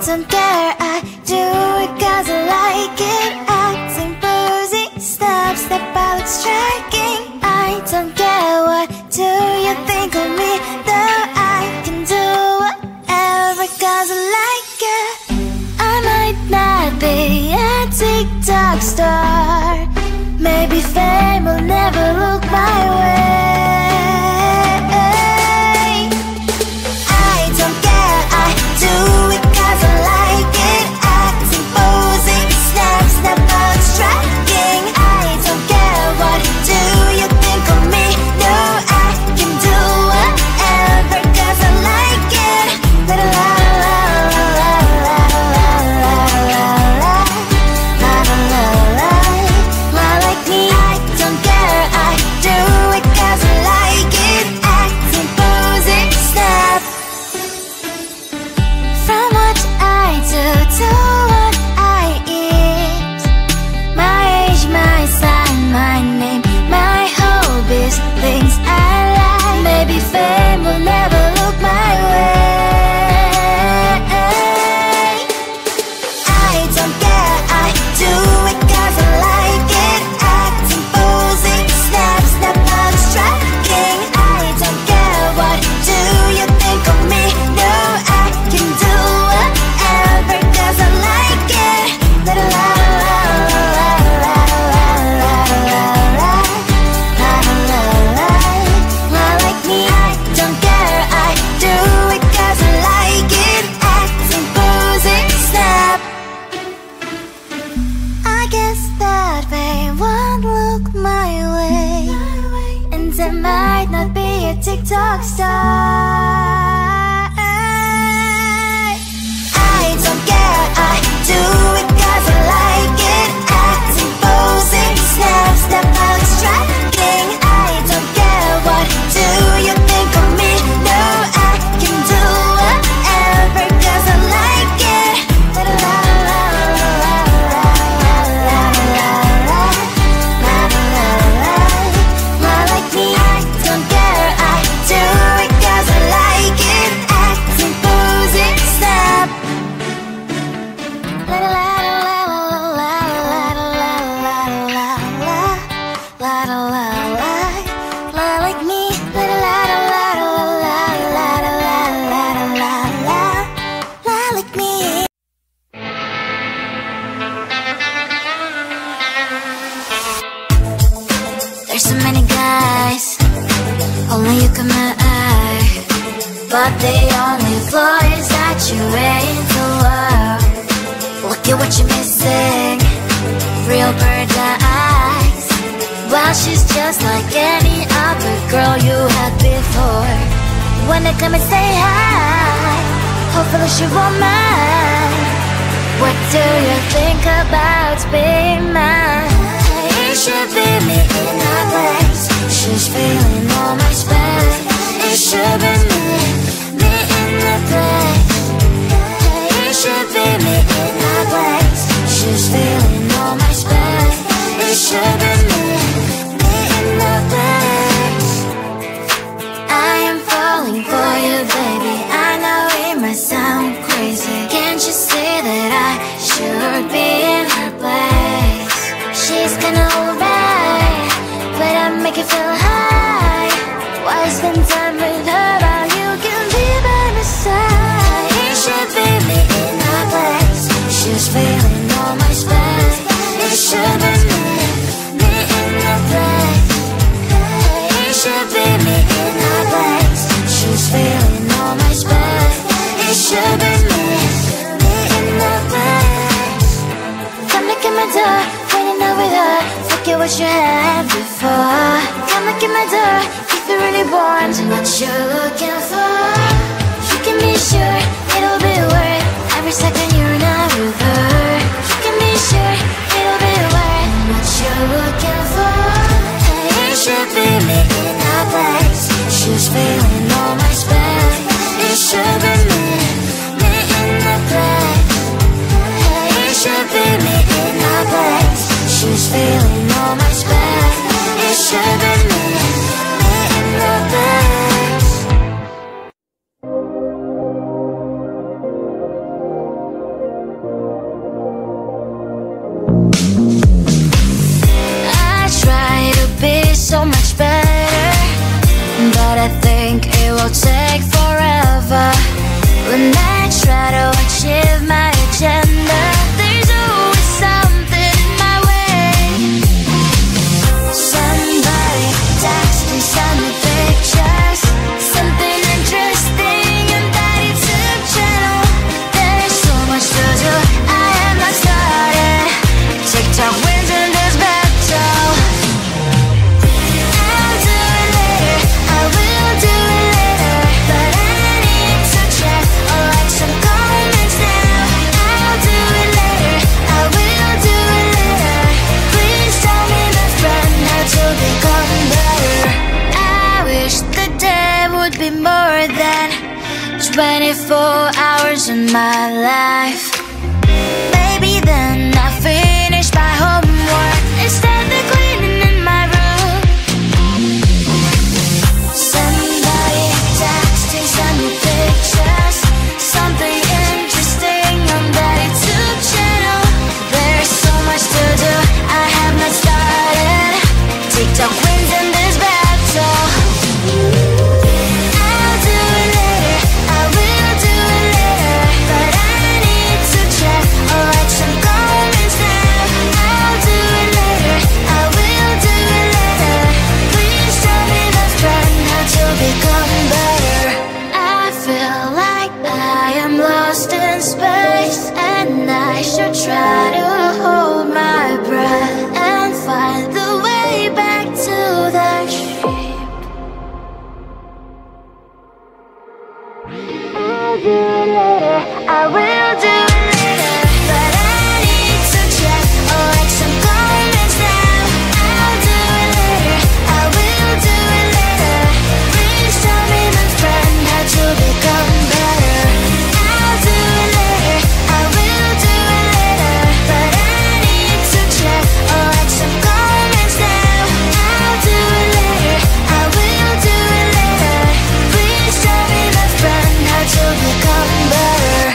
don't care, I do it cause I like it. Acting posing, step out striking. I don't care, what do you think of me? Though I can do whatever cause I like it. I might not be a TikTok star, maybe fame will never look my way. I don't care, I do it cause I like it. Acting, posing, step out striking. I don't care, what do you think of me? No, I can do whatever cause I like it. La la la la la la la la la la la la la. Like me, I don't care, I do it cause I like it. Acting, posing, step. From what I do to what I eat, my age, my sign, my name, my hobbies, things I like. Maybe fame will never look my way. I don't care, I do it cause I like it. Acting, posing, step out striking. I don't care, what do you think of me? No, I can do whatever cause I like it. La la la la la la la la la la. Like me, I don't care, I do it cause I like it. Acting, posing, step. I guess that fame won't look my way, and I might not be a TikTok star. I don't care, I do it cause I like it. Acting, posing, step out striking. I don't care, what do you think of me? No, I can do whatever cause I like it. La la la la la la la la la. Like me, I don't care, I do it cause I like it. Acting, posing, step. La la la la la la la la la la la. Like me, la la la la la la la la. Like me. There's so many guys, only you can my eye, but the only flaw is that you ain't the love. Look at what you're missing, real bird eyes. Well, she's just like any other girl you had before. When they come and say hi, hopefully she won't mind. What do you think about being mine? It should be me in her place. She's feeling all my space. It should be me in the place. It should be me in her place. She's feeling all my space. It should be me in the place. I am falling for you, baby. I know it might sound crazy. Can't you see that I should be in her place? She's kinda alright, but I make it feel high. Why spend time with her while you can be by my side? It should be me in her place. She's feeling all my space. It should be me in the place. It should be me in her place. She's feeling all my space. It should be me in the place. Come look at my door, waiting over there. Forget what you had before. Come look at my door, if you really want what you're looking for. You can be sure it'll be worth every second you're not with her. You can be sure it'll be worth what you're looking for. It should be me in her place. She's feeling all my space. It should be me in the place. It should be me in her place. She's feeling all my space. It should be me in the place. will take forever. When I try to achieve my agenda, there's always something in my way. Somebody text me, send me pictures, something interesting in that YouTube channel. There's so much to do, I have not started. TikTok wins in this battle. I'll do it later, I will do it later, but I need to check or like some comments now. I'll do it later, I will do it later. Please tell me, my friend, how to become better. I wish the day would be more than 24 hours in my life. Maybe then I finish my homework and start the cleaning in my room. Somebody texting, send me pictures, something interesting on that YouTube channel. There's so much to do, I have not started. TikTok wins in this battle. I'll do it later, I will do it later, but I need to check or like some comments now. I'll do it later, I will do it later. Please tell me, my friend, how to become better. I feel like I am lost in space, and I should try to hold my breath and find the way back to the ship. I'll do it later, I will do it later, but I need to check or like some comments now. I'll do it later, I will do it later. Please tell me, my friend, how to become better. I'll do it later, I will do it later, but I need to check or like some comments now. I'll do it later, I will do it later. Please tell me, my friend, how to become better.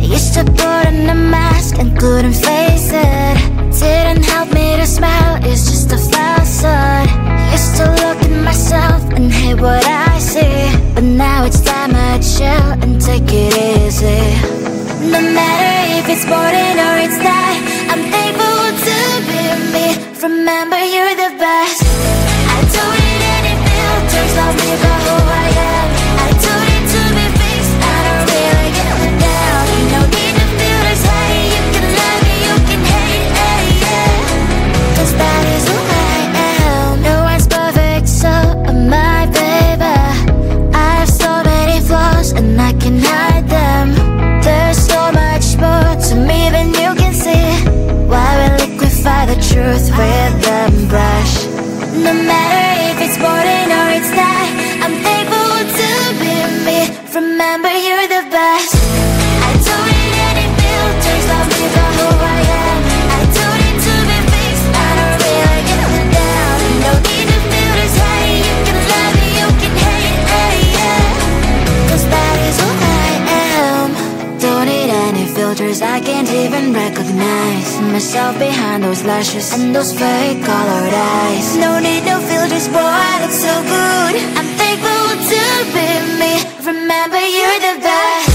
Used to put on a mask and couldn't face it. Didn't help me to smile, it's just a facade. Used to look at myself and hate what I see, but now it's time I chill and take it easy. No matter if it's boring or it's not, I'm thankful to be me. Remember, you're the best. I don't need any filters, love me for who I am. I don't need to be fixed, I don't really give a damn. No need to feel this high, you can love me, you can hate, yeah. 'Cause that is who I am. No one's perfect, so am I, baby. I have so many flaws and I can hide them. There's so much more to me than you can see. Why we liquefy the truth with a brush? No matter if it's boring or it's not, I'm thankful to be me. Remember, you're the best. I don't need any filters, love me for who I am. I don't need to be fixed, I don't really give a damn. No need to feel this high, you can love me, you can hate, yeah. 'Cause that is who I am. Don't need any filters, I can't even recognize myself behind those lashes and those fake colored eyes. No need no filters, boy, I look so good. I'm thankful to be me. Remember, you're the best.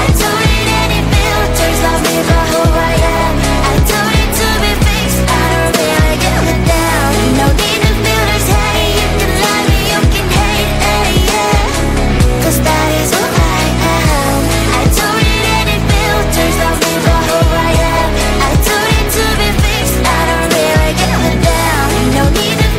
I don't need any filters, love me for who I am. I don't need to be fixed, I don't really give a damn. No need to feel this hate, you can love me, you can hate, yeah. 'Cause that is who I am. I don't need any filters, love me for who I am. I don't need to be fixed, I don't really give a damn. No need to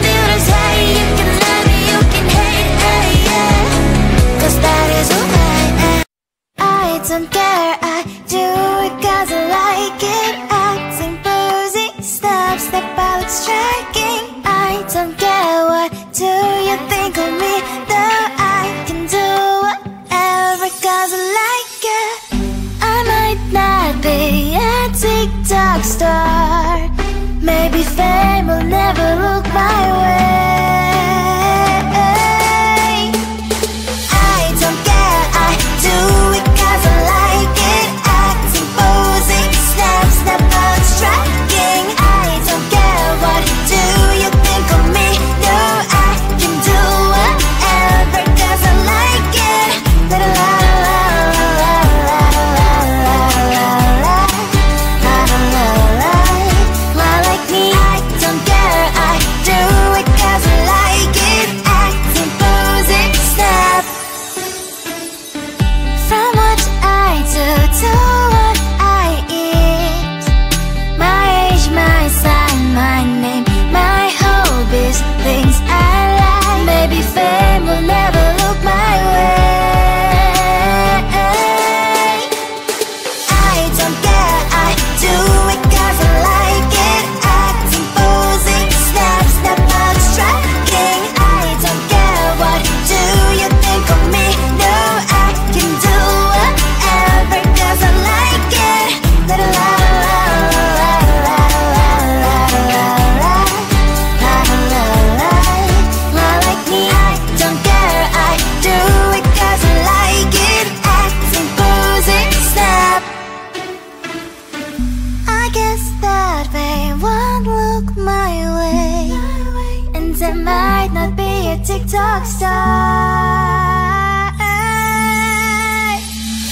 TikTok star.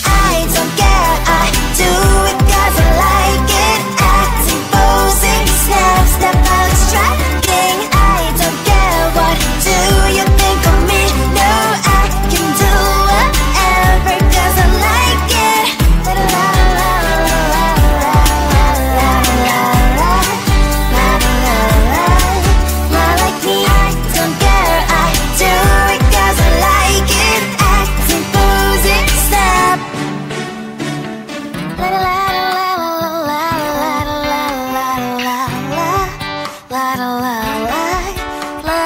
I don't care, I do it 'cause I like it. Acting, posing, snap, step out, striking. I don't care, what do you think of me? No, I can do whatever 'cause I like it. La la la la la la la la la la la la. Like me, I don't care, I do it 'cause I like it. Acting, posing, snap. La la la la la la la la la la la la la la la.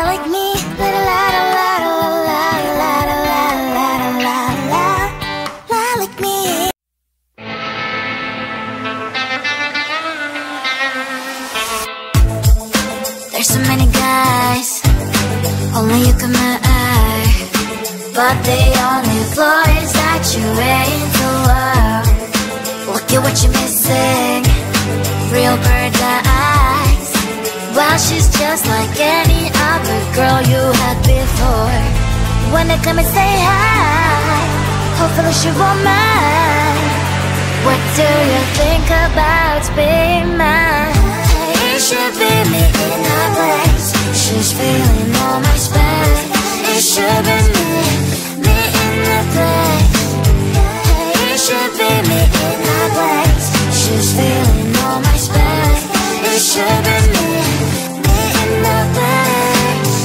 Like me, la la la la la la la la la la la la. Like me. There's so many guys, only you can eye, but the only flaw is that you ain't the one. Look at what you're missing, real bird eyes. Well, she's just like any other girl you had before. When they come and say hi, hopefully she won't mind. What do you think about being mine? It should be me in her place. She's feeling all my space. It should be me in the place. It should be me in her place. She's feeling all my space. It should be me in the place.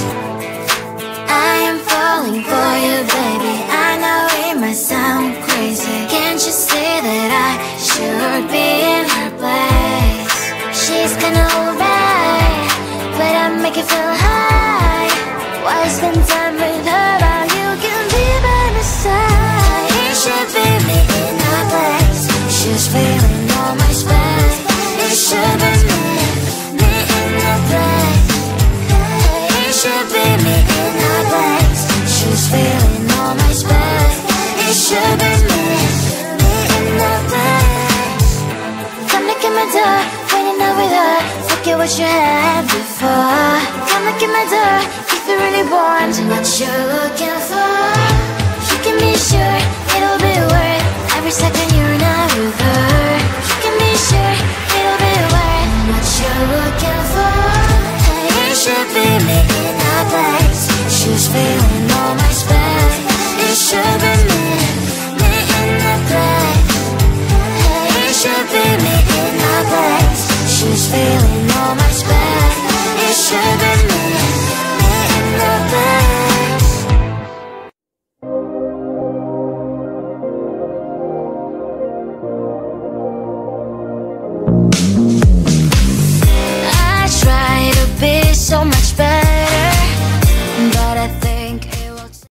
I am falling for you, baby. I know it might sound crazy. Can't you see that I should be in her place? She's kinda alright, but I make it feel high. Why spend time with her while you can be by my side? It should be me in her place. She's feeling all my space. It should be me in the place. It should be me in her place. She's feeling all my space. It should be me in the place. Come look at my door, waiting out with her. Forget what you had before. Come look at my door, if you really want what you're looking for. You can be sure it'll be worth every second you're not with her. You can be sure it'll be worth what you're looking for. It should be me in her place. She's feeling all my space. It should be me in the place. It should be me in her place. She's feeling